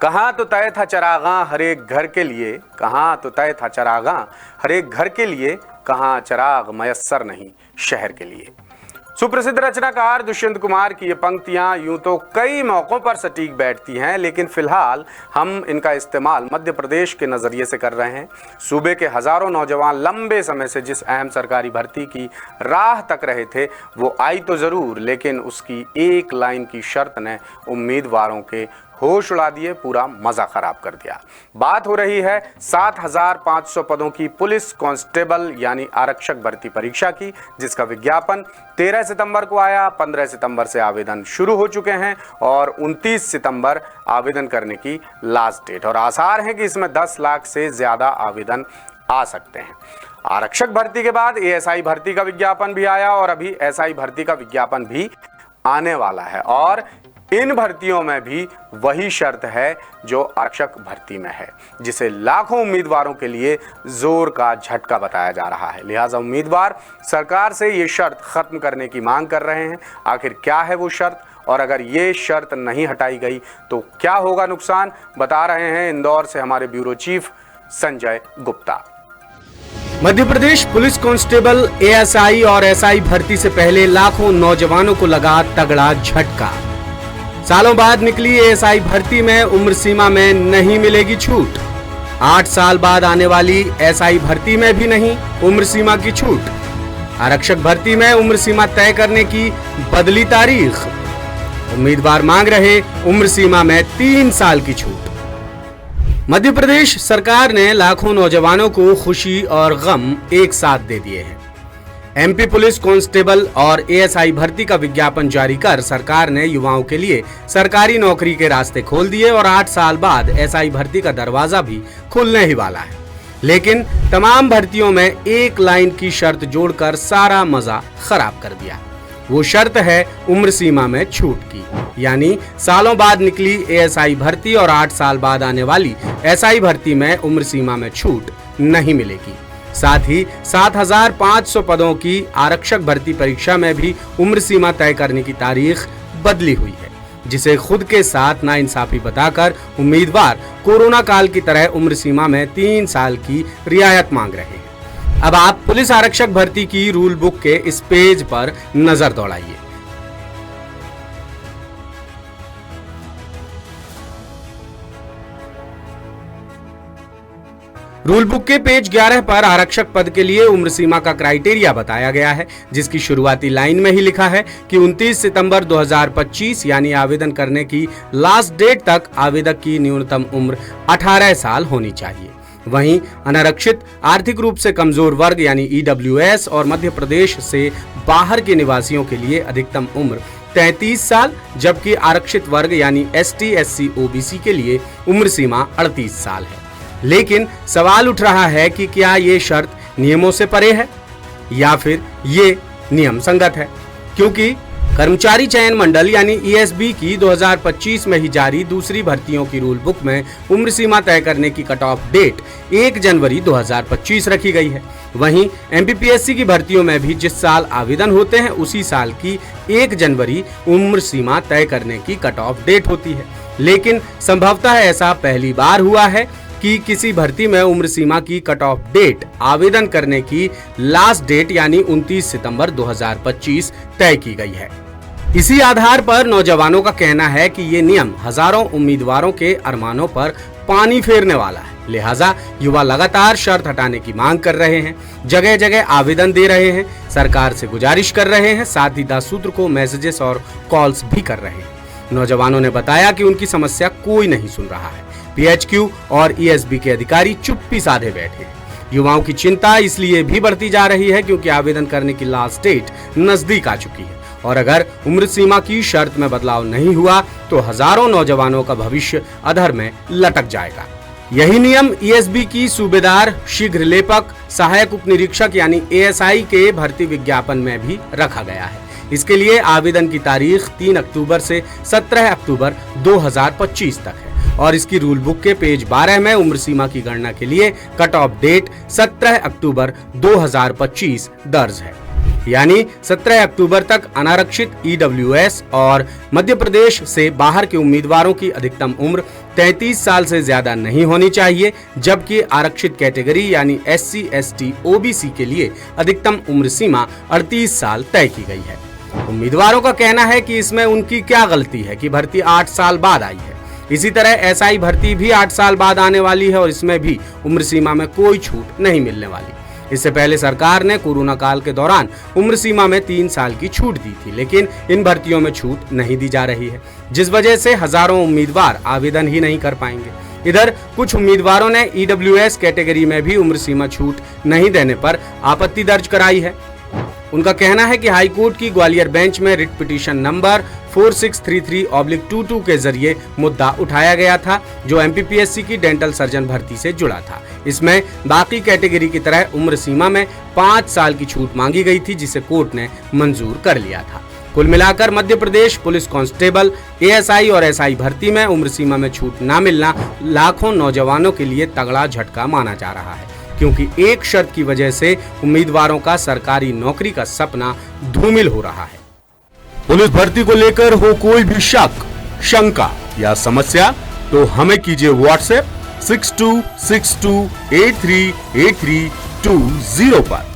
कहाँ तो तय था चरागां हर एक घर के लिए, कहाँ तो तय था चरागां हर एक घर के लिए, कहाँ चराग मयस्सर नहीं शहर के लिए। सुप्रसिद्ध रचनाकार दुष्यंत कुमार की ये पंक्तियां यूं तो कई मौकों पर सटीक बैठती हैं, लेकिन फिलहाल हम इनका इस्तेमाल मध्य प्रदेश के नज़रिए से कर रहे हैं। सूबे के हज़ारों नौजवान लंबे समय से जिस अहम सरकारी भर्ती की राह तक रहे थे वो आई तो ज़रूर, लेकिन उसकी एक लाइन की शर्त ने उम्मीदवारों के होश उड़ा दिए, पूरा मज़ा ख़राब कर दिया। बात हो रही है 7,500 पदों की पुलिस कांस्टेबल यानी आरक्षक भर्ती परीक्षा की, जिसका विज्ञापन 13 सितंबर को आया। 15 सितंबर से आवेदन शुरू हो चुके हैं और 29 सितंबर आवेदन करने की लास्ट डेट, और आसार हैं कि इसमें 10 लाख से ज़्यादा आवेदन आ सकते हैं। आरक्षक भर्ती के बाद एएसआई भर्ती का विज्ञापन भी आया और अभी एसआई भर्ती का विज्ञापन भी आने वाला है, और इन भर्तियों में भी वही शर्त है जो आरक्षक भर्ती में है, जिसे लाखों उम्मीदवारों के लिए जोर का झटका बताया जा रहा है। लिहाजा उम्मीदवार सरकार से ये शर्त खत्म करने की मांग कर रहे हैं। आखिर क्या है वो शर्त, और अगर ये शर्त नहीं हटाई गई तो क्या होगा नुकसान, बता रहे हैं इंदौर से हमारे bureau chief Sanjay Gupta. Madhya Pradesh police constable ASI और एसआई भर्ती से पहले लाखों नौजवानों को लगा तगड़ा झटका। सालों बाद निकली एएसआई भर्ती में उम्र सीमा में नहीं मिलेगी छूट। 8 साल बाद आने वाली एसआई भर्ती में भी नहीं उम्र सीमा की छूट। आरक्षक भर्ती में उम्र सीमा तय करने की बदली तारीख। उम्मीदवार मांग रहे उम्र सीमा में 3 साल की छूट। मध्य प्रदेश सरकार ने लाखों नौजवानों को खुशी और गम एक साथ दे दिए हैं। एमपी पुलिस कांस्टेबल और एएसआई भर्ती का विज्ञापन जारी कर सरकार ने युवाओं के लिए सरकारी नौकरी के रास्ते खोल दिए और 8 साल बाद एसआई भर्ती का दरवाजा भी खुलने ही वाला है। लेकिन तमाम भर्तियों में एक लाइन की शर्त जोड़कर सारा मजा खराब कर दिया। वो शर्त है उम्र सीमा में छूट की, यानी सालों बाद निकली एएसआई भर्ती और 8 साल बाद आने वाली एसआई भर्ती में उम्र सीमा में छूट नहीं मिलेगी। साथ ही 7,500 पदों की आरक्षक भर्ती परीक्षा में भी उम्र सीमा तय करने की तारीख बदली हुई है, जिसे खुद के साथ नाइंसाफी बताकर उम्मीदवार कोरोना काल की तरह उम्र सीमा में 3 साल की रियायत मांग रहे हैं। अब आप पुलिस आरक्षक भर्ती की रूल बुक के इस पेज पर नजर दौड़ाइए। रूल बुक के पेज 11 पर आरक्षक पद के लिए उम्र सीमा का क्राइटेरिया बताया गया है, जिसकी शुरुआती लाइन में ही लिखा है कि 29 सितंबर 2025 यानी आवेदन करने की लास्ट डेट तक आवेदक की न्यूनतम उम्र 18 साल होनी चाहिए। वहीं अनारक्षित आर्थिक रूप से कमजोर वर्ग यानी ईडब्ल्यूएस और मध्य प्रदेश से बाहर के निवासियों के लिए अधिकतम उम्र 33 साल, जबकि आरक्षित वर्ग यानी एसटी, एससी, ओबीसी के लिए उम्र सीमा 38 साल है। लेकिन सवाल उठ रहा है कि क्या ये शर्त नियमों से परे है या फिर ये नियम संगत है, क्योंकि कर्मचारी चयन मंडल यानी ईएसबी की 2025 में ही जारी दूसरी भर्तियों की रूल बुक में उम्र सीमा तय करने की कट ऑफ डेट 1 जनवरी 2025 रखी गई है। वहीं एमपीपीएससी की भर्तियों में भी जिस साल आवेदन होते हैं उसी साल की 1 जनवरी उम्र सीमा तय करने की कट ऑफ डेट होती है। लेकिन संभवतः ऐसा पहली बार हुआ है कि किसी भर्ती में उम्र सीमा की कट ऑफ डेट आवेदन करने की लास्ट डेट यानी 29 सितंबर 2025 तय की गई है। इसी आधार पर नौजवानों का कहना है कि ये नियम हजारों उम्मीदवारों के अरमानों पर पानी फेरने वाला है। लिहाजा युवा लगातार शर्त हटाने की मांग कर रहे हैं, जगह जगह आवेदन दे रहे हैं, सरकार से गुजारिश कर रहे हैं, साथ ही दासूत्र को मैसेजेस और कॉल्स भी कर रहे हैं। नौजवानों ने बताया कि उनकी समस्या कोई नहीं सुन रहा है। पीएचक्यू और ईएसबी के अधिकारी चुप्पी साधे बैठे हैं। युवाओं की चिंता इसलिए भी बढ़ती जा रही है क्योंकि आवेदन करने की लास्ट डेट नजदीक आ चुकी है, और अगर उम्र सीमा की शर्त में बदलाव नहीं हुआ तो हजारों नौजवानों का भविष्य अधर में लटक जाएगा। यही नियम ईएसबी की सूबेदार शीघ्र लेपक सहायक उप निरीक्षक यानी एएसआई के भर्ती विज्ञापन में भी रखा गया है। इसके लिए आवेदन की तारीख 3 अक्टूबर से 17 अक्टूबर 2025 तक है और इसकी रूल बुक के पेज 12 में उम्र सीमा की गणना के लिए कट ऑफ डेट 17 अक्टूबर 2025 दर्ज है। यानी 17 अक्टूबर तक अनारक्षित ईडब्ल्यूएस और मध्य प्रदेश से बाहर के उम्मीदवारों की अधिकतम उम्र 33 साल से ज्यादा नहीं होनी चाहिए, जबकि आरक्षित कैटेगरी यानी SC, ST, OBC के लिए अधिकतम उम्र सीमा 38 साल तय की गई है। उम्मीदवारों का कहना है कि इसमें उनकी क्या गलती है कि भर्ती 8 साल बाद आई है। इसी तरह SI भर्ती भी 8 साल बाद आने वाली है और इसमें भी उम्र सीमा में कोई छूट नहीं मिलने वाली। इससे पहले सरकार ने कोरोना काल के दौरान उम्र सीमा में 3 साल की छूट दी थी, लेकिन इन भर्तियों में छूट नहीं दी जा रही है, जिस वजह से हजारों उम्मीदवार आवेदन ही नहीं कर पाएंगे। इधर कुछ उम्मीदवारों ने EWS कैटेगरी में भी उम्र सीमा छूट नहीं देने पर आपत्ति दर्ज कराई है। उनका कहना है कि हाईकोर्ट की ग्वालियर बेंच में रिट पिटीशन नंबर 4633/22 के जरिए मुद्दा उठाया गया था, जो MPPSC की डेंटल सर्जन भर्ती से जुड़ा था। इसमें बाकी कैटेगरी की तरह उम्र सीमा में 5 साल की छूट मांगी गई थी, जिसे कोर्ट ने मंजूर कर लिया था। कुल मिलाकर Madhya Pradesh police constable, ASI और SI भर्ती में उम्र सीमा में छूट न मिलना लाखों नौजवानों के लिए तगड़ा झटका माना जा रहा है, क्योंकि एक शर्त की वजह से उम्मीदवारों का सरकारी नौकरी का सपना धूमिल हो रहा है। पुलिस भर्ती को लेकर हो कोई भी शक, शंका या समस्या तो हमें कीजिए WhatsApp 6262838320 पर।